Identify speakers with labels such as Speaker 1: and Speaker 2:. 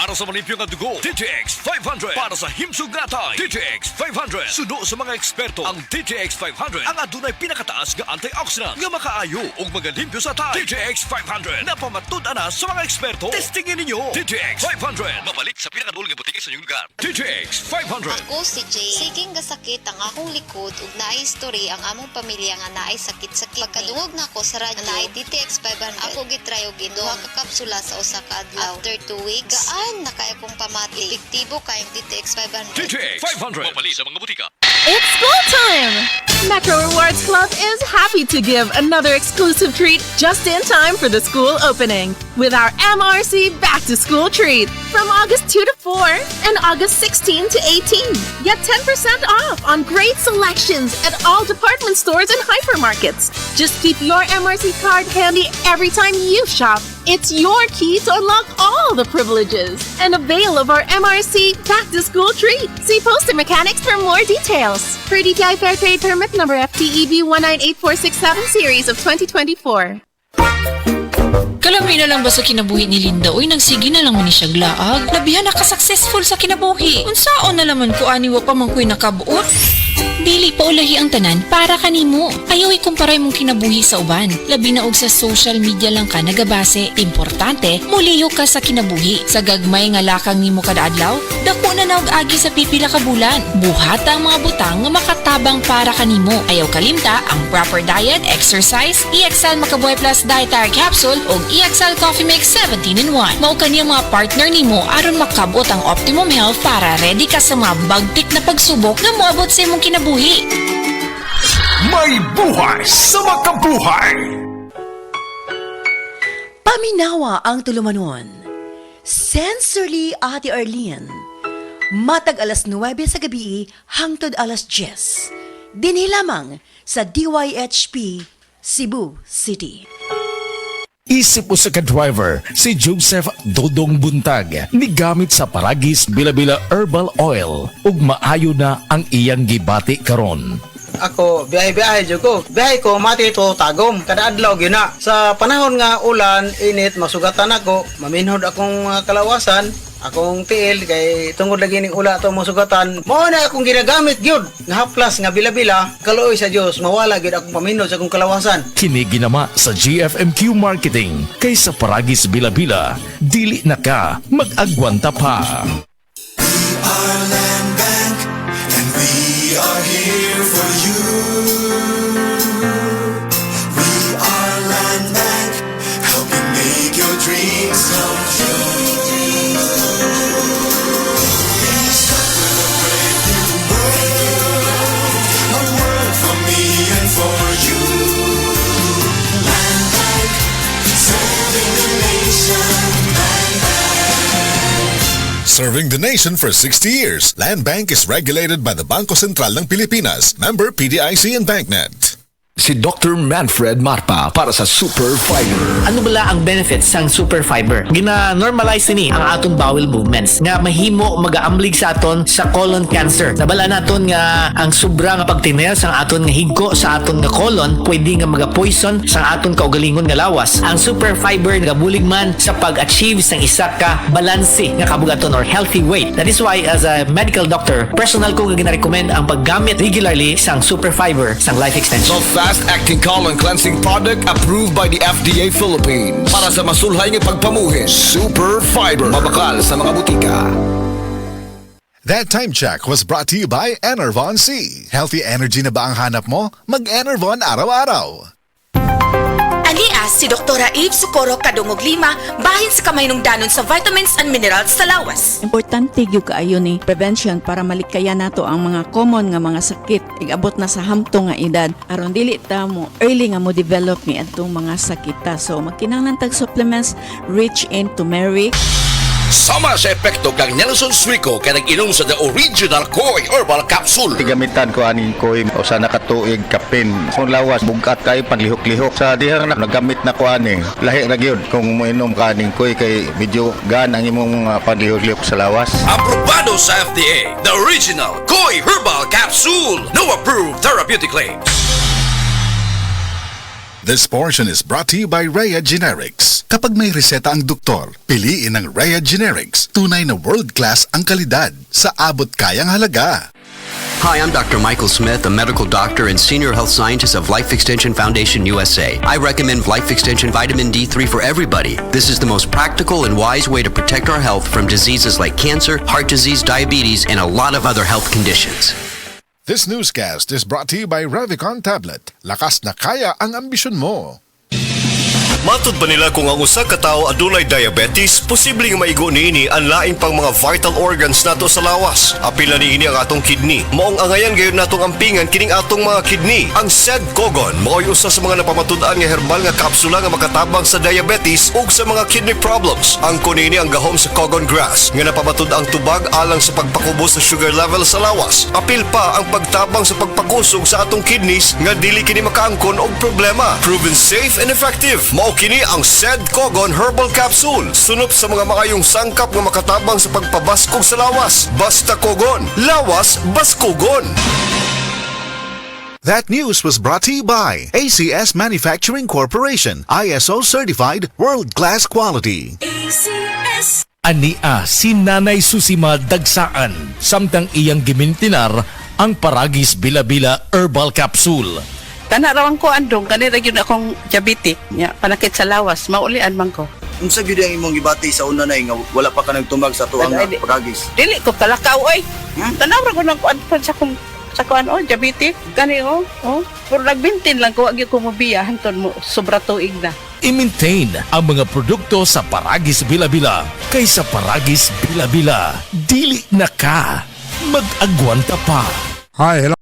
Speaker 1: Para sa malimpyo nga dugo, DTX 500. Para sa himsog natay, DTX 500. Suno sa mga eksperto, ang DTX 500 ang adunay pinakataas nga antioxidant nga makaayo ug magalimpyo sa tay. DTX 500 napamatud-an na sa mga eksperto. Testingin ninyo. DTX 500. Mabalik sa pinakadulong nga butiki sa inyong lugar. DTX 500.
Speaker 2: Ako si Jay. Siging gasakit ang akong likod ug naay history ang among pamilya nga naay sakit-sakit. Pagkadungog na ako sa radyo, naay DTX 500. Ako gitry og duha ka kapsula sa usa ka adlaw. After 2 weeks, gaan na kaya kong pamati. Epektibo kayong DTX 500.
Speaker 1: DTX 500. Mabalik sa mga butika.
Speaker 3: It's school time! Metro Rewards Club is happy to give another exclusive treat just in time for the school opening with our MRC Back to School treat from August 2 to 4 and August 16 to 18. Get 10% off on great selections at all department stores and hypermarkets. Just keep your MRC card handy every time you shop. It's your key to unlock all the privileges and avail of our MRC Back to School treat. See Poster Mechanics for more details. Per DTI Fair Trade Permit number FTEB 198467 series of 2024.
Speaker 4: Kalamay na lang ba sa kinabuhi ni Linda? Uy, nagsige na lang mo ni siya glaag. Labihan na ka-successful sa kinabuhi. Unsaon na laman ko aniwa pa man ko'y nakabuot? Dili pa ulahi ang tanan para kanimo. Ayaw ikumparay mong kinabuhi sa uban. Labi na og sa social media lang ka nagabase. Importante, muliyo ka sa kinabuhi. Sa gagmay nga lakang nimo kada adlaw, dako na naog agi sa pipila ka bulan. Buhata ang mga butang nga makatabang para kanimo. Ayaw kalimta ang proper diet, exercise, EXL Makabuhay Plus Dietary Capsule ug EXL Coffee Mix 17-in-1. Mao kaniyang mga partner nimo aron makabot ang optimum health para ready ka sa mga bagtik na pagsubok na moabot sa imong kinabuhi.
Speaker 1: May buhay sa makabuhay.
Speaker 5: Paminawa ang tulumanon. Sensorily Ate Arlene. Matag alas 9 sa gabi hangtod alas 10. Dinhi lamang sa DYHP Cebu City.
Speaker 6: Isip mo sa ka-driver, si Joseph Dodong Buntag, migamit sa Paragis Bila-Bila Herbal Oil, ug maayo na ang iyang gibati karon.
Speaker 7: Ako, biyahe-biyahe dyan ko. Biyahe ko, mati ito tagom. Kada adlaw gina. Sa panahon nga ulan, init, masugatan ako. Maminhod akong kalawasan. Akong tiil, kay tungod lagi ning ula ito masugatan. Mao na akong ginagamit gyud. Nga haplas, nga bila-bila. Kaluoy sa Dios, mawala gyud akong paminhod sa akong kalawasan.
Speaker 6: Kini ginama sa GFMQ Marketing, kay sa Paragis Bila-Bila, dili na ka mag-agwanta pa.
Speaker 8: Our land bank, and we are here for you. We are land bank, helping make your dreams come true. We start with a brand new world, a world for me and for you. Land bank, serving the nation. Land bank.
Speaker 9: Serving the nation for 60 years, Land Bank is regulated by the Bangko Sentral ng Pilipinas, member PDIC and BancNet.
Speaker 1: Si Dr. Manfred Marpa para sa Super Fiber.
Speaker 10: Ano bala ang benefits sang super fiber? Gina-normalize ni ang aton bowel movements nga mahimo magaamblig sa aton sa colon cancer. Nabala naton nga ang sobra nga pagtiner sang aton nga higko sa aton nga colon pwede nga maga-poison sang aton kaugalingon nga lawas. Ang super fiber nagabulig man sa pag-achieve sang isa ka balanse nga kabugaton or healthy weight. That is why as a medical doctor, personal ko nga gina-recommend ang paggamit regularly sang super fiber sang life extension.
Speaker 1: Fast-acting colon cleansing product approved by the FDA Philippines. Para sa masulhay ng pagpamuhin, Super Fiber. Mabakal sa mga butika.
Speaker 9: That time check was brought to you by Enervon C. Healthy energy na ba ang hanap mo? Mag-Enervon araw-araw.
Speaker 11: Anias si Doktora Eve Socorro Kadungog Lima bahin sa kamay nung danon sa vitamins and minerals sa lawas.
Speaker 12: Importante gyud kaayo ni prevention para malikaya nato ang mga common nga mga sakit igabot na sa hamto nga edad aron dili ta mo early nga mo develop ni adtong mga sakita. So magkinahanglan tag supplements rich in turmeric.
Speaker 1: Sama sa epekto kang Nelson Suico kaya nag-inom sa the original Koi Herbal Capsule.
Speaker 13: Tigamitan ko aning Koi o sa nakatuig kapin. Kung lawas, bugat kayo panlihok-lihok. Sa dihang na nagamit na ko ani. Lahi na yun kung muinom ka aning Koi kay medyo gaan ang imong panlihok-lihok sa lawas.
Speaker 1: Aprobado sa FDA, the original Koi Herbal Capsule. No approved therapeutic claims.
Speaker 9: This portion is brought to you by Rhea Generics. Kapag may reseta ang doktor, piliin ang Rhea Generics. Tunay na world-class ang kalidad sa abot kayang halaga.
Speaker 14: Hi, I'm Dr. Michael Smith, a medical doctor and senior health scientist of Life Extension Foundation USA. I recommend Life Extension Vitamin D3 for everybody. This is the most practical and wise way to protect our health from diseases like cancer, heart disease, diabetes, and a lot of other health conditions.
Speaker 9: This newscast is brought to you by Revicon Tablet. Lakas na kaya ang ambisyon mo.
Speaker 15: Matud ba nila kung ang usa ka tawo adunay diabetes, posibleng maigo niini ang laing pang mga vital organs nato sa lawas. Apil na niini ang atong kidney. Maong angayan gayon natong ampingan kining atong mga kidney. Ang SED-COGON mao'y usa sa mga napamatud-an nga herbal nga kapsula nga makatabang sa diabetes ug sa mga kidney problems. Ang kunini ang gahom sa Cogon grass nga napamatud-ang tubag alang sa pagpakubos sa sugar level sa lawas. Apil pa ang pagtabang sa pagpakusog sa atong kidneys nga dili kini makaangkon og problema. Proven safe and effective. Kini ang SED-COGON Herbal Capsule. Sunop sa mga makayong sangkap nga makatabang sa pagpabaskog sa lawas. Basta Cogon. Lawas, Baskogon.
Speaker 9: That news was brought to you by ACS Manufacturing Corporation. ISO certified world-class quality.
Speaker 11: ACS.
Speaker 6: Ania si Nanay Susima Dagsaan, samtang iyang gimintinar ang Paragis Bila-Bila Herbal Capsule.
Speaker 16: Tanarawan ko andong kanira gyud akong diabetic nya panakit sa lawas maulian man ko.
Speaker 17: Unsa gyud ang imong gibati sa una nay nga wala pa ka nagtumag sa tuang Paragis?
Speaker 16: Dili ko kalakaw oy. Tanawra ko nang kuan sa kuan diabetic kani pero nagbintin lang ko agi ko mobiya hanton mo sobra tuig na.
Speaker 6: I-maintain ang mga produkto sa Paragis Bila-Bila kaysa Paragis Bila-Bila. Dili na ka. Mag-agwanta pa.
Speaker 18: Hi, hello.